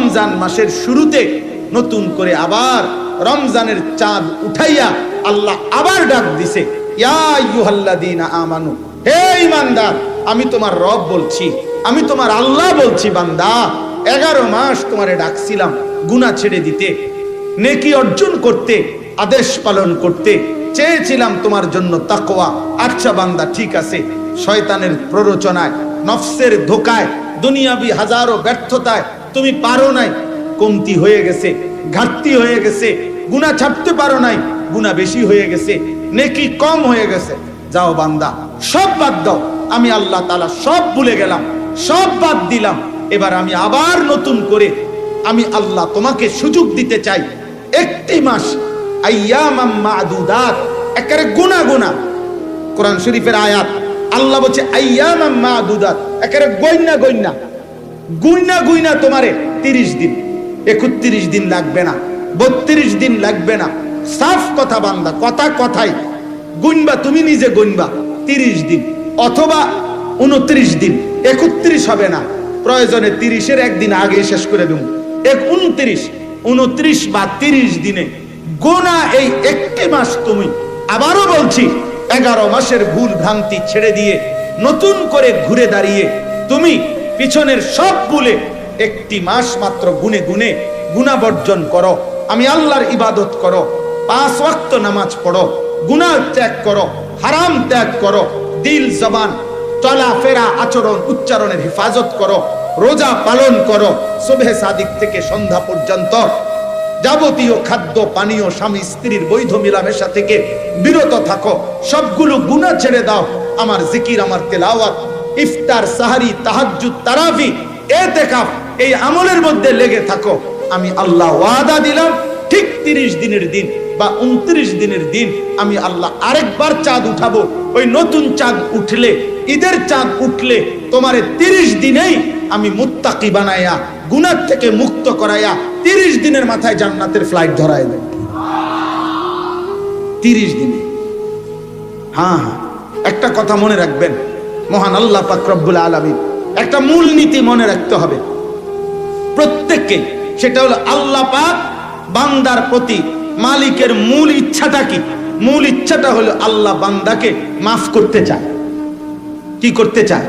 রমজান মাসের শুরুতে নতুন করে আবার রমজানের চাঁদ উঠাইয়া আল্লাহ আবার ডাক দিছে, ইয়া আইয়ুহাল্লাযীনা আমানু, হে ঈমানদার, আমি তোমার রব বলছি, আমি তোমার আল্লাহ বলছি, বান্দা 11 মাস তোমারে ডাকছিলাম গুনাহ ছেড়ে দিতে, নেকি অর্জন করতে, আদেশ পালন করতে, চেয়েছিলাম তোমার জন্য তাকওয়া। আচ্ছা বান্দা, ঠিক আছে, শয়তানের প্ররোচনায়, নফসের ধোকায়, দুনিয়াবি হাজারো ব্যর্থতায় তুমি পারো নাই, কমতি হয়ে গেছে, ঘাটতি হয়ে গেছে, গুনাহ ছাড়তে পারো নাই, গুনাহ বেশি হয়ে গেছে, নেকি কম হয়ে গেছে। যাও বান্দা, সব বাদ দাও, আমি আল্লাহ তাআলা সব ভুলে গেলাম, সব বাদ দিলাম, এবার আমি আবার নতুন করে আমি আল্লাহ তোমাকে সুযোগ দিতে চাই। একটি মাস, আইয়ামাম মা'দুদাত, একেবারে গুনা গুনা, কোরআন শরীফের আয়াত, আল্লাহ বলছে আইয়ামাম মা'দুদাত, একেবারে গইনা গইনা, গুইনা গুইনা তোমারে 30 দিন, 31 দিন লাগবে না, 32 দিন লাগবে না, সাফ কথা বান্দা, কথা কথাই গুনবা, তুমি নিজে গুনবা 30 দিন অথবা 29 দিন, 31 হবে না, প্রয়োজনে 30-এর একদিন আগে শেষ করে দেব, 29 বা 30 দিনে গোনা এই একটি মাস তুমি, আবারও বলছি, 11 মাসের ভুল ভ্রান্তি ছেড়ে দিয়ে নতুন করে ঘুরে দাঁড়িয়ে তুমি পিছনের সব ভুলে একটি মাস মাত্র গুনে গুনে গুনাহ বর্জন করো, আমি আল্লাহর ইবাদত করো, 5 ওয়াক্ত নামাজ পড়ো, গুনাহ ত্যাগ করো, হারাম ত্যাগ করো, দিল জবান চলাফেরা আচরণ উচ্চারণের হেফাজত করো, রোজা পালন করো, সুবহে সাদিক থেকে সন্ধ্যা পর্যন্ত যাবতীয় খাদ্য পানীয় স্বামী স্ত্রীর বৈধ মিলামেশা থেকে বিরত থাকো, সবগুলো গুনাহ ছেড়ে দাও, আমার জিকির, আমার তেলাওয়াত, ইফতার, সাহারি, তাহাজ্জুদ, তারাবি, ইতিকাফ, এই আমলের মধ্যে লেগে থাকো। আমি আল্লাহ ওয়াদা দিলাম, ঠিক 30 দিনের দিন বা 29 দিনের দিন আমি আল্লাহ আরেকবার চাঁদ উঠাবো। ওই নতুন চাঁদ উঠলে, ঈদের চাঁদ উঠলে তোমারে 30 দিনেই আমি মুত্তাকি বানায়া, গুনাহ থেকে মুক্ত করাইয়া 30 দিনের মাথায় জান্নাতের ফ্লাইট ধরায় দেব। 30 দিনে। হ্যাঁ, একটা কথা মনে রাখবেন, মহান আল্লাহ পাক রব্বুল আলামিন একটা মূল নীতি মনে রাখতে হবে প্রত্যেককে, সেটা হলো আল্লাহ পাক বান্দার প্রতি মালিকের মূল ইচ্ছাটা কি? মূল ইচ্ছাটা হলো আল্লাহ বান্দাকে মাফ করতে চায়। কি করতে চায়?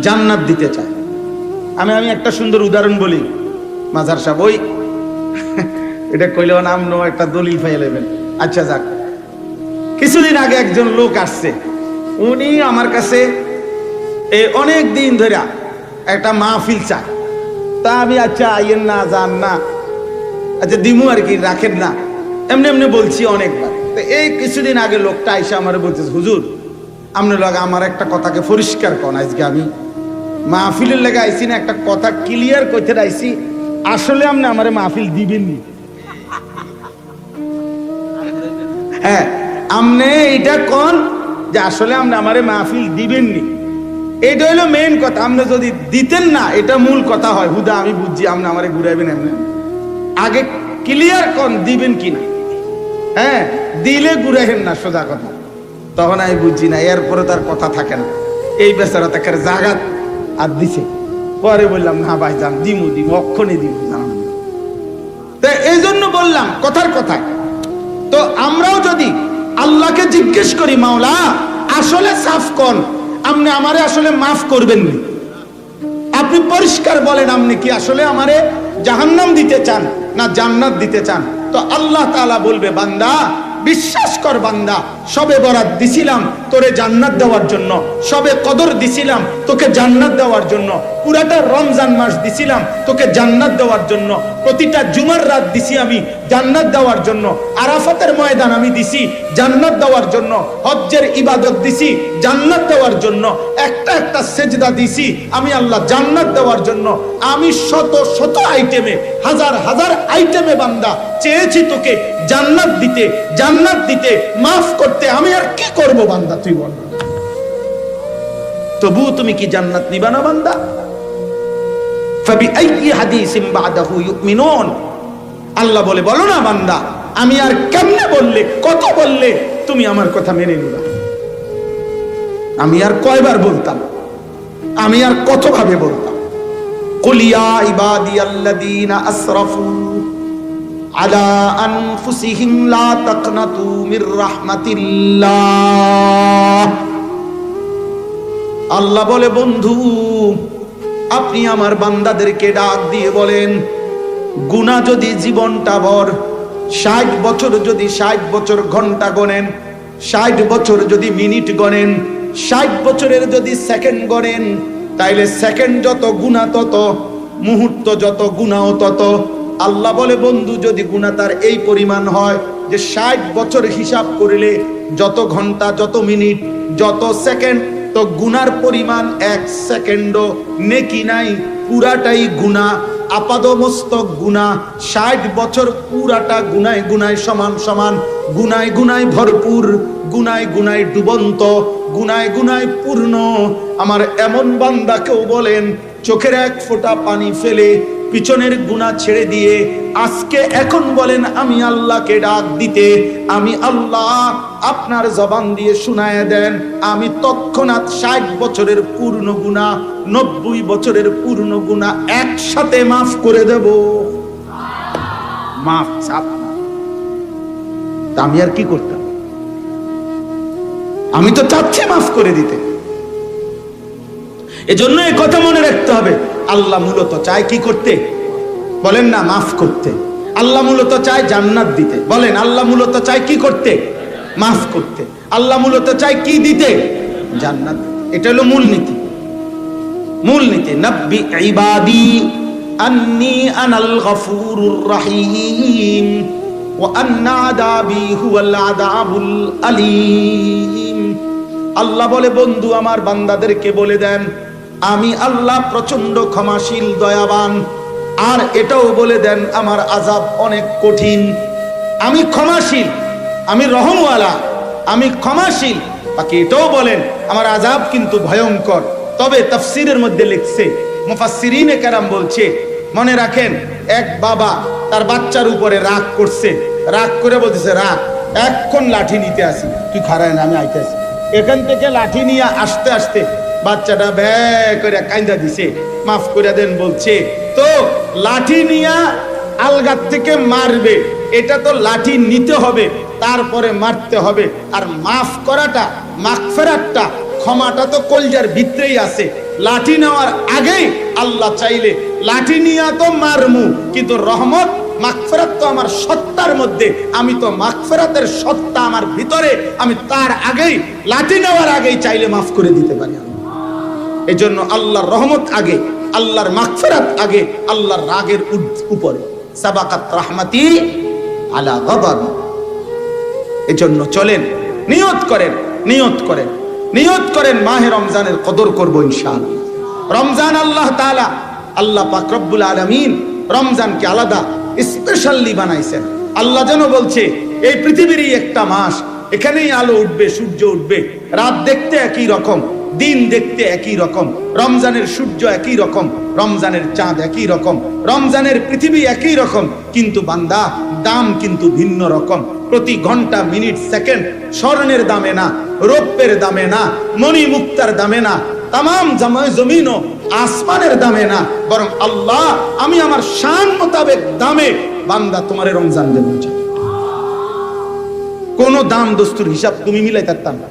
জান্নাত দিতে চায়। আমি একটা সুন্দর উদাহরণ বলি, মাজার সাহেব, ওই এটা কইলেও নাম নো একটা দলিল পাইয়া নেবেন। আচ্ছা যাক, কিছুদিন আগে একজন লোক আসছে, উনি আমার কাছে অনেক দিন ধরে একটা মাহফিল চায়। তা আমি আচ্ছা আইয়েন না, যান না, আচ্ছা দিমু আর কি, রাখেন না, এমনি এমনি বলছি অনেকবার। তো এই কিছুদিন আগে লোকটা আইসা আমার বলছে, হুজুর আপনার লগে আমার একটা কথাকে পরিষ্কার করেন, আজকে আমি মাহফিলের লেগে আইসি না, একটা কথা ক্লিয়ার করতে আইসি, আসলে আপনি আমার মাহফিল দিবেননি? হ্যাঁ, আপনি এইটা কোন যে আসলে আপনি আমার মাহফিল দিবেননি, এটা হলো মেইন কথা। আপনি যদি দিতেন না, এটা মূল কথা হয়, হুদা আমি বুঝছি আপনি আমারে ঘুরাইবেন, এমনি আগে ক্লিয়ার কোন দিবেন কিনা। হ্যাঁ, দিলে ঘুরাইবেন না, সোজা কথা। তখন আমি বুঝছি না, এরপরে তার কথা থাকে না, এই বেচারা তাকে জাগাত আর দিছে। পরে বললাম, না ভাই যান, দিমু অক্ষণে দিমু, জানান। তো এই জন্য বললাম কথার কথায়। তো আমরাও যদি আল্লাহকে জিজ্ঞেস করি, মাওলা আসলে সাফ কোন, আপনি আমারে আসলে মাফ করবেন নি, আপনি পরিষ্কার বলেন, আপনি কি আসলে আমারে জাহান্নাম দিতে চান না জান্নাত দিতে চান? তো আল্লাহ তাআলা বলবে, বান্দা বিশ্বাস কর, বান্দা সবে বরাত দিছিলাম তোরে জান্নাত দেওয়ার জন্য, সবে কদর দিছিলাম তোকে জান্নাত দেওয়ার জন্য, পুরাটা রমজান মাস দিছিলাম তোকে জান্নাত দেওয়ার জন্য, প্রতিটা জুমার রাত দিছি আমি জান্নাত দেওয়ার জন্য, আরাফাতের ময়দান আমি দিছি জান্নাত দেওয়ার জন্য, হজ্জের ইবাদত দিছি জান্নাত দেওয়ার জন্য, একটা একটা সেজদা দিছি আমি আল্লাহ জান্নাত দেওয়ার জন্য। আমি শত শত আইটেমে, হাজার হাজার আইটেমে বান্দা চেয়েছি তোকে জান্নাত দিতে, জান্নাত দিতে, মাফ করতে। আমি আর কি করব বান্দা, তুই বল। তবু তুমি কি জান্নাত নিবা না বান্দা? ফাবিআইয়ি হাদিসিন বাদাহু ইউমিনুন, আল্লাহ বলে, বলো না বান্দা, আমি আর কেমনে বললে, কত বললে তুমি আমার কথা মেনে নিবা? আমি আর কয়বার বলতাম, আমি আর কত ভাবে বলতাম, কুল ইয়া ইবাদিয়াল্লাযীনা আসরাফু আলা আনফুসিহিম লা তাকনাতু মির রাহমাতিল্লাহ। আল্লাহ বলে, বন্ধু আপনি আমার বান্দাদেরকে ডাক দিয়ে বলেন, গুনাহ যদি জীবনটা ভর 60 বছর যদি 60 বছর ঘন্টা গণেন, 60 বছর যদি মিনিট গণেন, 60 বছরের যদি সেকেন্ড গণেন, তাইলে সেকেন্ড যত গুনাহ তত, মুহূর্ত যত গুনাহ তত। আল্লাহ বলে, বন্ধু যদি গুনাহ তার এই পরিমাণ হয় যে 60 বছর হিসাব করলে যত ঘন্টা, যত মিনিট, যত সেকেন্ড, তো গুনার পরিমাণ 1 সেকেন্ডও নেকি নাই, পুরাটাই গুনাহ, আপাদমস্তক গুনাহ। 60 বছর পুরাটা গুনায় গুনায় সমান সমান, গুনায় গুনায় ভরপুর, গুনায় গুনায় ডুবন্ত, গুনায় গুনায় পূর্ণ। আমার এমন বান্দাকেও বলেন চোখের এক ফোঁটা পানি ফেলে পিছনের গুনাহ ছেড়ে দিয়ে আজকে এখন বলেন আমি আল্লাহকে ডাক দিতে, আমি আল্লাহ আপনার জবান দিয়ে শুনায়া দেন, আমি তৎক্ষণাৎ 60 বছরের পূর্ণ গুনাহ, 90 বছরের পূর্ণ গুনাহ একসাথে মাফ করে দেব। মাফ চাপ, আমি আর কি করতাম? আমি তো চাচ্ছি মাফ করে দিতে। এজন্য এই কথা মনে রাখতে হবে, আল্লাহ মূলত চায় কি করতে? বলেন না, মাফ করতে। আল্লাহ মূলত চায় জান্নাত দিতে। বলেন, আল্লাহ মূলত চায় কি করতে? মাফ করতে। আল্লাহ মূলত চায় কি দিতে? জান্নাত। এটা হলো মূলনীতি। মূলনীতি, নাব্বি ইবাদি আন্নী আনাল গফুরুর রহিম ওয়া আন্না আযাবি হুয়াল আযাবুল আলীম। আল্লাহ বলে, বন্ধু আমার বান্দাদেরকে বলে দেন আমি আল্লাহ প্রচন্ড ক্ষমাশীল, দয়াবান। আর এটাও বলে দেন আমার আযাব অনেক কঠিন। আমি ক্ষমাশীল, আমি রহমওয়ালা, আমি ক্ষমাশীল। বাকি এটাও বলেন আমার আযাব কিন্তু ভয়ঙ্কর। তবে তাফসীরের মধ্যে লিখছে, মুফাসসিরিনে কেরাম বলছে, মনে রাখেন এক বাবা তার বাচ্চার উপরে রাগ করছে, রাগ করে বলতেছে রাগ, এখন লাঠি নিতে আসি, তুই খারায় না, আমি আইতে আসি। এখান থেকে লাঠি নিয়ে আসতে আসতে বাচ্চাটা ব্যয় করে কাইন্দা দিছে, মাফ করে দেন বলছে। তো লাঠি নিয়া আলগার থেকে মারবে, এটা তো লাঠি নিতে হবে, তারপরে মারতে হবে। আর মাফ করাটা, মাগফিরাতটা, ক্ষমাটা তো কলজার ভিতরেই আছে। লাঠি নেওয়ার আগেই আল্লাহ চাইলে লাঠি নিয়া তো মারমু, কিন্তু রহমত মাগফিরাত তো আমার সত্তার মধ্যে, আমি তো মাগফিরাতের সত্তা আমার ভিতরে, আমি তার আগেই, লাঠি নেওয়ার আগেই চাইলে মাফ করে দিতে পারি। এই জন্য আল্লাহর রহমত আগে, আল্লাহর মাগফিরাত আগে, আল্লাহর রাগের উপরে। সাবাকাত রাহমাতি আলা গাদাবি। এই জন্য চলেন, নিয়ত করেন, নিয়ত করেন, নিয়ত করেন মাহে রমজানের কদর করবো ইনশাআল্লাহ। রমজান আল্লাহ তাআলা, আল্লাহ পাক রব্বুল আলামিন রমজানকে আলাদা স্পেশালি বানাইছেন। আল্লাহ যেন বলছে এই পৃথিবীরই একটা মাস, এখানেই আলো উঠবে, সূর্য উঠবে, রাত দেখতে একই রকম, দিন দেখতে একই রকম, রমজানের সূর্য একই রকম, রমজানের চাঁদ একই রকম, রমজানের পৃথিবী একই রকম, কিন্তু বান্দা দাম কিন্তু ভিন্ন রকম। প্রতি ঘন্টা, মিনিট, সেকেন্ড স্বর্ণের দামে না, রৌপ্যের দামে না, মণি মুক্তার দামে না, তামাম জমিন ও আসমানের দামে না, বরং আল্লাহ আমি আমার শান মোতাবেক দামে বান্দা তোমারে রমজান দেব। কোন দাম দস্তুর হিসাব তুমি মিলাইতে পারতাম না।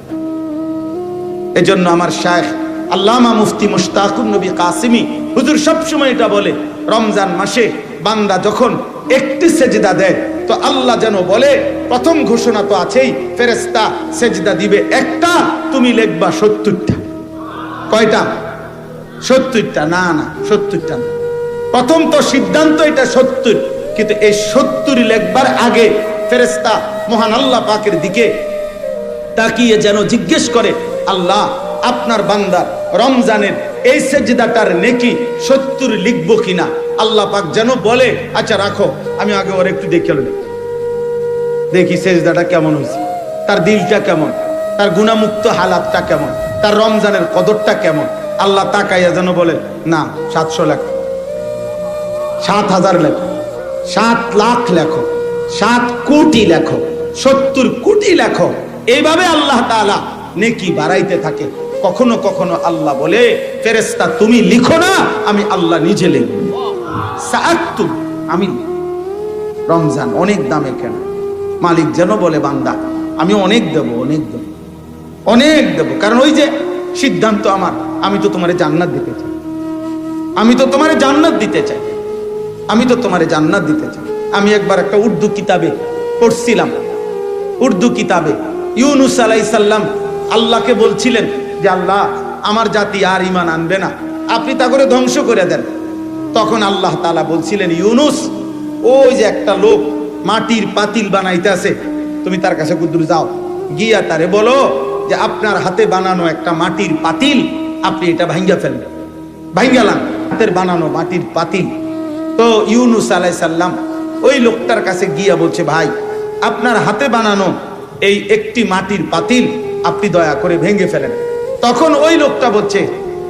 এজন্য আমার শায়েখ আল্লামা মুফতি মুশতাকুন নবী কাসিমি হুজুর সবসময় এটা বলে, রমজান মাসে বান্দা যখন একটি সেজদা দেয় তো আল্লাহ যেন বলে, প্রথম ঘোষণা তো আছেই, ফেরেশতা সেজদা দিবে একটা, তুমি লিখবা 70টা। কয়টা? 70টা। না না, 70টা না। প্রথম তো সিদ্ধান্ত এটা 70, কিন্তু এই 70 লিখবার আগে ফেরেশতা মহান আল্লাহ পাকের দিকে তাকিয়ে যেন জিজ্ঞেস করে, আল্লাহ আপনার বান্দার রমজানের এই সেজদাটার নেকি 70 লিখবো কিনা। আল্লাহ পাক যেন বলে, আচ্ছা রাখো, আমি আগে ওর একটু দেখে দেখি সেজদাটা কেমন হয়েছে, তার দিলটা কেমন, তার গুনাহমুক্ত হালাতটা কেমন, তার রমজানের কদরটা কেমন। আল্লাহ তাকাইয়া যেন বলে, না 700 লেখো, 7000 লেখো, 7 লাখ লেখো, 7 কোটি লেখো, 70 কোটি লেখো। এইভাবে আল্লাহ তাআলা নেকি বাড়াইতে থাকে। কখনো কখনো আল্লাহ বলে, ফেরেশতা তুমি লিখো না, আমি আল্লাহ নিজে লিখব। সাআক্তুব, আমি। রমজান অনেক দামে কেন? মালিক যেন বলে, বান্দা আমি অনেক দেব, অনেক দেব, অনেক দেব। কারণ ওই যে সিদ্ধান্ত আমার, আমি তো তোমারে জান্নাত দিতে চাই, আমি তো তোমারে জান্নাত দিতে চাই, আমি তো তোমারে জান্নাত দিতে চাই। আমি একবার একটা উর্দু কিতাবে পড়ছিলাম, উর্দু কিতাবে ইউনুস আলাইহিস সালাম আল্লাহকে বলছিলেন যে আল্লাহ আমার জাতি আর ঈমান আনবে না, আপনি তা করে ধ্বংস করে দেন। তখন আল্লাহ তাআলা বলছিলেন, ইউনুস ওই যে একটা লোক মাটির পাতিল বানাইতেছে, তুমি তার কাছে কুদ্দুর যাও, গিয়া তারে বলো যে আপনার হাতে বানানো একটা মাটির পাতিল, আপনি এটা ভাঙ্গা ফেলবেন। ভাঙ্গালাম হাতের বানানো মাটির পাতিল। তো ইউনুস আলাইহিস সালাম ওই লোকটার কাছে গিয়া বলছে, ভাই আপনার হাতে বানানো এই একটি মাটির পাতিল আপনি দয়া করে ভেঙে ফেলেন। তখন ওই লোকটা বলছে,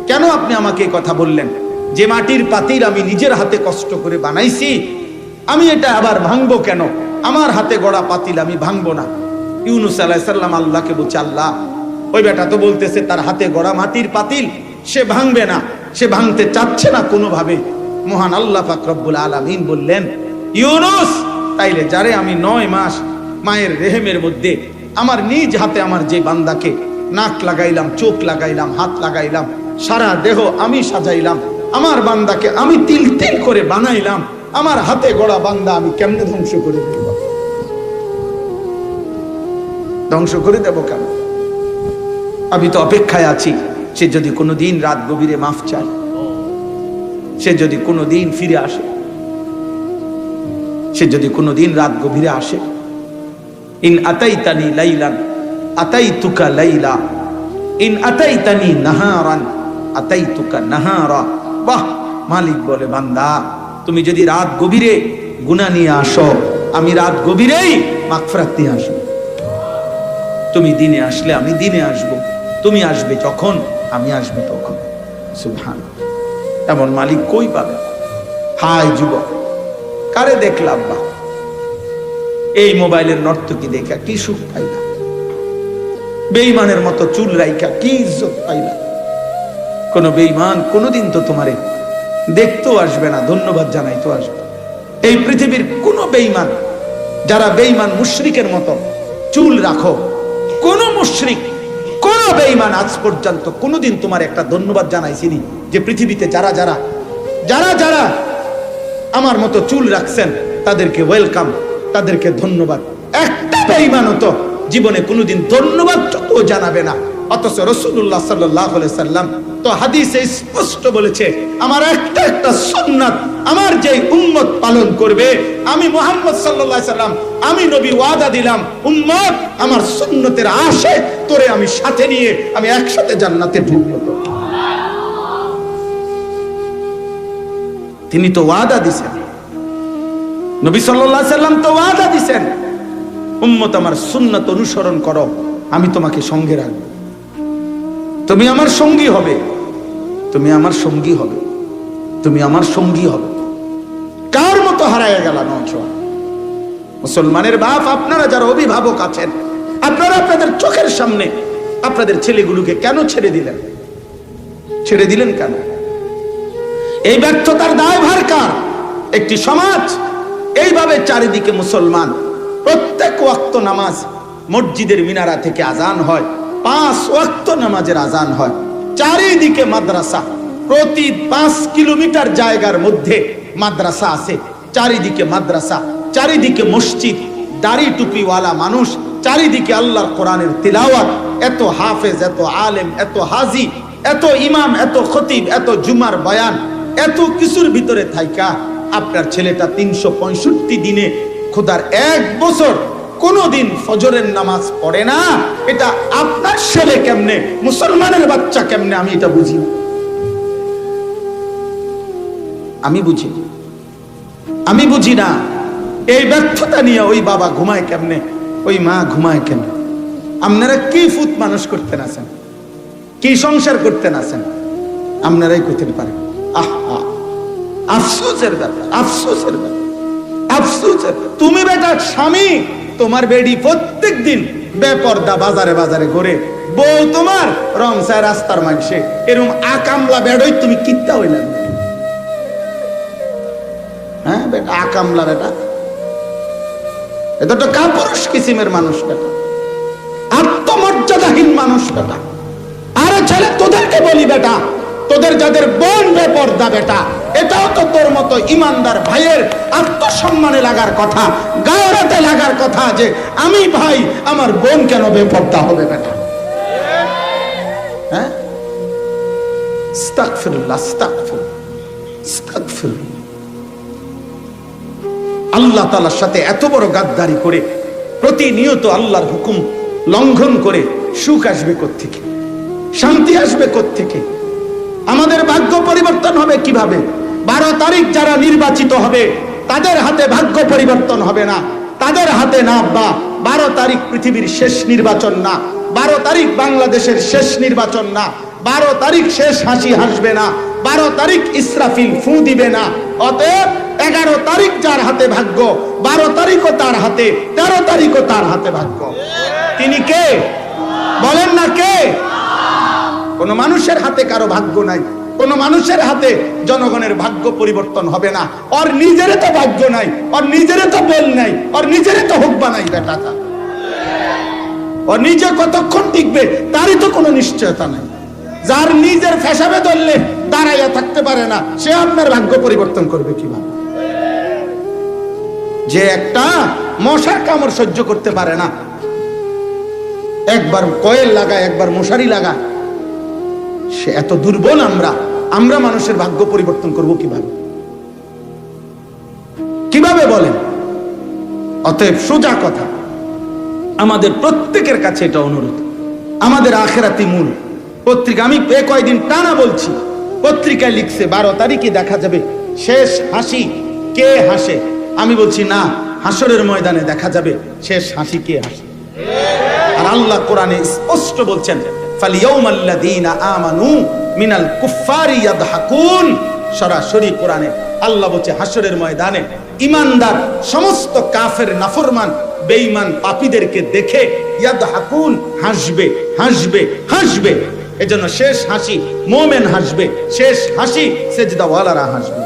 কেন আপনি আমাকে এই কথা বললেন? যে মাটির পাতিল আমি নিজের হাতে কষ্ট করে বানাইছি, আমি এটা আবার ভাঙবো কেন? আমার হাতে গড়া পাতিল আমি ভাঙবো না। ইউনুস আলাইহিস সালাম আল্লাহকে বলছে, আল্লাহ ওই বেটা তো বলতেছে তার হাতে গড়া মাটির পাতিল সে ভাঙবে না, সে ভাঙতে চাচ্ছে না কোনোভাবে। মহান আল্লাহ পাক রব্বুল আলামিন বললেন, ইউনুস তাইলে যারে আমি 9 মাস মায়ের রেহেমের মধ্যে আমার নিজ হাতে আমার যে বান্দাকে নাক লাগাইলাম, চোখ লাগাইলাম, হাত লাগাইলাম, সারা দেহ আমি সাজাইলাম, আমার বান্দাকে আমি তিল তিল করে বানাইলাম, আমার হাতে গড়া বান্দা আমি কেমনে ধ্বংস করে দেব? ধ্বংস করে দেব কেন? আমি তো অপেক্ষায় আছি সে যদি কোনোদিন রাত গভীরে মাফ চায়, সে যদি কোনোদিন ফিরে আসে, সে যদি কোনোদিন রাত গভীরে আসে। ইন আতাইতানি লাইলান আতাইতুকা লাইলা, ইন আতাইতানি নাহারান আতাইতুকা নাহারা। বাহ! মালিক বলে, বান্দা তুমি যদি রাত গভীরে গুনাহ নিয়ে আসো, আমি রাত গভীরেই মাগফিরাত নিয়ে আসবো। তুমি দিনে আসলে আমি দিনে আসব, তুমি আসবে যখন আমি আসবো তখন। সুবহানাল্লাহ! এমন মালিক কই পাবে? হায় যুবক, কারে দেখলাম বা এই মোবাইলের নর্তকী দেখা কি সুখ পাইলা, বেঈমানের মতো চুল রাইখা কি ইজ্জত পাইলা। কোন বেঈমান কোনদিন তো তোমারে দেখতেও আসবে না, ধন্যবাদ জানাইতেও আসবে। এই পৃথিবীর কোন বেঈমান, যারা বেঈমান মুশরিকের মতো চুল রাখো, কোন মুশরিক, কোন বেঈমান আজ পর্যন্ত কোনদিন তোমার একটা ধন্যবাদ জানাইছিনি যে পৃথিবীতে যারা যারা যারা যারা আমার মতো চুল রাখছেন তাদেরকে ওয়েলকাম, তাদেরকে ধন্যবাদ। একটা বেঈমান তো জীবনে কোনোদিন ধন্যবাদ তো জানাবে না। অথচ রাসূলুল্লাহ সাল্লাল্লাহু আলাইহি সাল্লাম তো হাদিসে স্পষ্ট বলেছে, আমার একটা একটা সুন্নাত আমার যে উম্মত পালন করবে, আমি মুহাম্মদ সাল্লাল্লাহু আলাইহি সাল্লাম, আমি নবী ওয়াদা দিলাম, উম্মত আমার সুন্নতের আশে তোরে আমি সাথে নিয়ে আমি একসাথে জান্নাতে ঢুকবো। তিনি তো ওয়াদা দিছেন, নবী সাল্লাল্লাহু আলাইহি সাল্লাম তো ওয়াদা দিছেন, উম্মত আমার সুন্নাত অনুসরণ করো, আমি তোমাকে সঙ্গে রাখবো, তুমি আমার সঙ্গী হবে, তুমি আমার সঙ্গী হবে, তুমি আমার সঙ্গী হবে। কার মতো হারায় গেল নওজোয়ান? মুসলমানের বাপ আপনারা যারা অভিভাবক আছেন, আপনারা আপনাদের চোখের সামনে আপনাদের ছেলেগুলোকে কেন ছেড়ে দিলেন? ছেড়ে দিলেন কেন? এই ব্যর্থতার দায়ভার কার? একটি সমাজ এইভাবে চারিদিকে মুসলমান, প্রত্যেক ওয়াক্ত নামাজ মসজিদের মিনারা থেকে আজান হয়, 5 ওয়াক্ত নামাজের আজান হয়, চারিদিকে মাদ্রাসা, প্রতি 5 কিলোমিটার জায়গার মধ্যে মাদ্রাসা আছে, চারিদিকে মাদ্রাসা, চারিদিকে মসজিদ, দাড়ি টুপিওয়ালা মানুষ, চারিদিকে আল্লাহর কোরআনের তিলাওয়াত, এত হাফেজ, এত আলেম, এত হাজি, এত ইমাম, এত খতিব, এত জুমার বয়ান, এত কিছুর ভিতরে থাইকা আপনার ছেলেটা 365 দিনে খোদার 1 বছর কোনদিন ফজরের নামাজ পড়ে না। এটা আপনার ছেলে কেমনে, মুসলমানের বাচ্চা কেমনে, আমি এটা বুঝি না, আমি বুঝি, আমি বুঝি না। এই ব্যর্থতা নিয়ে ওই বাবা ঘুমায় কেমনে, ওই মা ঘুমায় কেমনে? আপনারা কি ফুত মানুষ করতেন আছেন, কি সংসার করতেন আছেন, আপনারাই করতে পারেন। আহা, আফসোসের ব্যাপার, আফসোসের ব্যাপার, আফসোসের। তুমি বেটা স্বামী, তোমার বেডি প্রত্যেক দিন বেপর্দা বাজারে বাজারে ঘুরে, বউ তোমার রমসায় রাস্তার মানুষে এরকম আকামলা বেড়ই তুমি কিত্তা হইলেন? হ্যাঁ বেটা, আকামলা বেটা, এটা তো কাপুরুষ কিসিমের মানুষ বেটা, আত্মমর্যাদাহীন মানুষ বেটা। আরে ছেলে, তোদেরকে বলি বেটা, তোদের যাদের বোন বেপর্দা বেটা, এটাও তো তোর মতো ইমানদার ভাইয়ের আত্মসম্মানে লাগার কথা, গায়রাতে লাগার কথা যে আমি ভাই, আমার বোন কেন বেপর্দা হবে বেটা? হ্যাঁ, আস্তাগফিরুল্লাহ, আস্তাগফিরুল্লাহ, আস্তাগফিরুল্লাহ। আল্লাহ তাআলার সাথে এত বড় গাদ্দারি করে প্রতিনিয়ত আল্লাহর হুকুম লঙ্ঘন করে সুখ আসবে কোত্থেকে? শান্তি আসবে কোত্থেকে? আমাদের ভাগ্য পরিবর্তন হবে কিভাবে? 12 তারিখ যারা নির্বাচিত হবে তাদের হাতে ভাগ্য পরিবর্তন হবে না, তাদের হাতে না। 12 তারিখ পৃথিবীর শেষ নির্বাচন না, 12 তারিখ বাংলাদেশের শেষ নির্বাচন না, 12 তারিখ শেষ হাসি হাসবে না, 12 তারিখ ইসরাফিল ফু দিবে না। অতএব 11 তারিখ যার হাতে ভাগ্য, 12 তারিখও তার হাতে, 13 তারিখও তার হাতে ভাগ্য। তিনি কে? বলেন না কে? কোন মানুষের হাতে কারো ভাগ্য নাই, কোন মানুষের হাতে জনগণের ভাগ্য পরিবর্তন হবে না। ওর নিজের তো ভাগ্য নাই, ওর নিজের তো বল নাই, ওর নিজের তো হুকবা নাই বেটা। ওর নিজে কতক্ষণ টিকবে তারই তো কোনো নিশ্চয়তা নাই। যার নিজের ফেসাবে ধরলে দাঁড়াইয়া থাকতে পারে না, সে আপনার ভাগ্য পরিবর্তন করবে কিভাবে? যে একটা মশার কামড় সহ্য করতে পারে না, একবার কয়েল লাগায়, একবার মশারি লাগায়, সে এত দুর্বল। আমরা মানুষের ভাগ্য পরিবর্তন করব কিভাবে? কিভাবে বলেন? অতএব সোজা কথা, আমাদের প্রত্যেকের কাছে এটা অনুরোধ, আমাদের আখেরাতি মূল পত্রিকা। আমি কয়েকদিন টানা বলছি, পত্রিকায় লিখছে 12 তারিখে দেখা যাবে শেষ হাসি কে হাসে। আমি বলছি না, হাসরের ময়দানে দেখা যাবে শেষ হাসি কে হাসে। আর আল্লাহ কোরআনে স্পষ্ট বলছেন, ফালিয়াউমাল্লাযীনা আমানু মিনাল কুফফারি ইয়াদহাকুন। সরাসরি কোরআনে আল্লাহ বলছে হাসরের ময়দানে ইমানদার সমস্ত কাফের, নাফরমান, বেঈমান, পাপীদেরকে দেখে ইয়াদহাকুন, হাসবে, হাসবে, হাসবে। এজন্য শেষ হাসি মুমিন হাসবে, শেষ হাসি সেজদাওয়ালারা হাসবে।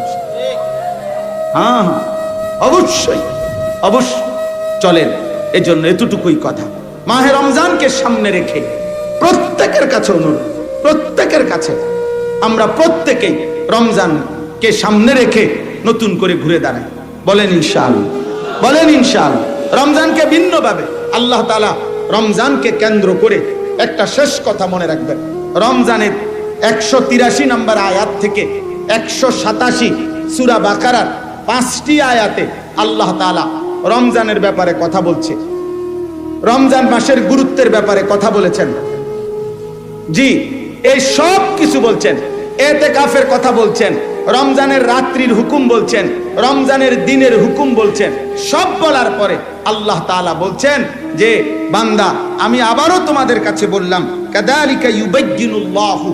হ্যাঁ, অবশ্যই, অবশ্যই। চলেন, এজন্য এতটুকুই কথা। মাহে রমজানকে সামনে রেখে প্রত্যেকের কাছে অনুরোধ, প্রত্যেকের কাছে আমরা প্রত্যেকেই রমজানকে সামনে রেখে নতুন করে ঘুরে দাঁড়াই। বলেন ইনশাআল্লাহ, বলেন ইনশাআল্লাহ। রমজানকে ভিন্নভাবে আল্লাহ তাআলা রমজানকে কেন্দ্র করে একটা শেষ কথা মনে রাখবেন। রমজানের 183 নম্বর আয়াত থেকে 187 সূরা বাকারার 5টি আয়াতে আল্লাহ তাআলা রমজানের ব্যাপারে কথা বলছে, রমজান মাসের গুরুত্বের ব্যাপারে কথা বলেছেন। জি, এই সব কিছু বলছেন। ইতিকাফের কথা বলছেন, রমজানের রাত্রির হুকুম বলছেন, রমজানের দিনের হুকুম বলছেন। সব বলার পরে আল্লাহ তাআলা বলছেন যে বান্দা, আমি আবারও তোমাদের কাছে বললাম, কাযালিকা ইউবায়্যিনুল্লাহু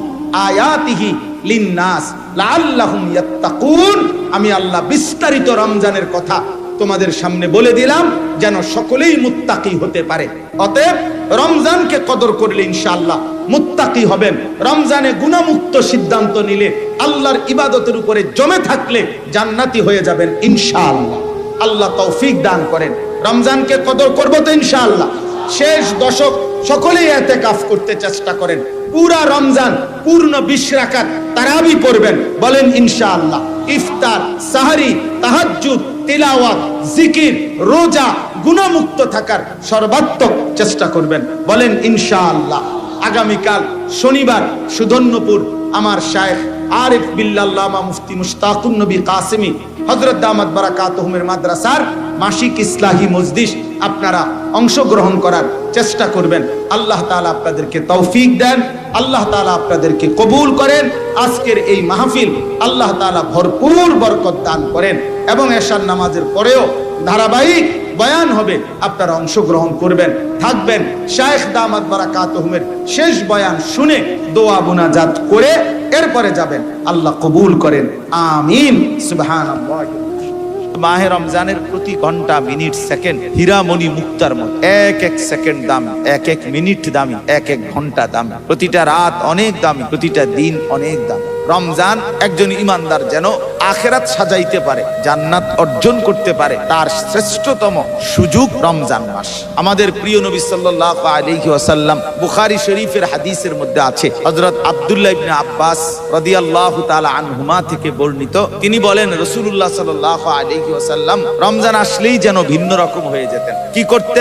আয়াতিহি লিন-নাস লাআল্লাহুম ইয়াত্তাকুন। আমি আল্লাহ বিস্তারিত রমজানের কথা তোমাদের সামনে বলে দিলাম যেন সকলেই মুত্তাকি হতে পারে। অতএব রমজানকে কদর করলে ইনশাআল্লাহ মুত্তাকি হবেন। রমজানে গুনাহমুক্ত সিদ্ধান্ত নিলে, আল্লাহর ইবাদতের উপরে জমে থাকলে জান্নাতি হয়ে যাবেন ইনশাআল্লাহ। আল্লাহ তৌফিক দান করেন। রমজানকে কদর করব তো ইনশাআল্লাহ। শেষ দশক সকলেই ইতিকাফ করতে চেষ্টা করেন। পুরা রমজান পূর্ণ 20 রাকাত তারাবি পড়বেন, বলেন ইনশাআল্লাহ। ইফতার, সাহরি, তাহাজ্জুদ, তিলাওয়াত, জিকির, রোজা, গুনাহমুক্ত থাকার সর্বাত্মক চেষ্টা করবেন, বলেন ইনশাআল্লাহ। আগামীকাল শনিবার সুধন্যপুর আমার শায়েখ আরিফ বিল্লাল্লামা মুফতি মুশতাকুন নবী কাসেমি হযরত দামাত বারাকাতুহুমের মাদ্রাসার মাসিক ইসলাহি মজলিস আপনারা অংশগ্রহণ করার চেষ্টা করবেন। আল্লাহ তাআলা আপনাদেরকে তৌফিক দেন, আল্লাহ তাআলা আপনাদেরকে কবুল করেন। আজকের এই মাহফিল আল্লাহ তাআলা ভরপুর বরকত দান করেন এবং এশার নামাজের পরেও ধারাবাহিক বয়ান হবে, আপনারা অংশগ্রহণ করবেন, থাকবেন। শায়েখ দামাত বারাকাতুহুমের শেষ বয়ান শুনে দোয়া মুনাজাত করে এরপরে যাবেন। আল্লাহ কবুল করেন, আমিন। সুবহানাল্লাহ। মাহে রমজানের প্রতি ঘন্টা, মিনিট, সেকেন্ড হীরামণি মুক্তার মতো। এক এক সেকেন্ড দামি, এক এক মিনিট দামি, এক এক ঘন্টা দামি, প্রতিটা রাত অনেক দামি, প্রতিটা দিন অনেক দামি। রমজান একজন ইমানদার যেন আখিরাত সাজাইতে পারে, জান্নাত অর্জন করতে পারে, তার শ্রেষ্ঠতম সুযোগ রমজান মাস। আমাদের প্রিয় নবী সাল্লাল্লাহু আলাইহি ওয়াসাল্লাম, বুখারী শরীফের হাদিসের মধ্যে আছে, হযরত আব্দুল্লাহ ইবনে আব্বাস রাদিয়াল্লাহু তাআলা আনহুমা থেকে বর্ণিত, তিনি বলেন রাসূলুল্লাহ সাল্লাল্লাহু আলাইহি ওয়াসাল্লাম রমজান আসলেই যেন ভিন্ন রকম হয়ে যেতেন। কি করতেন?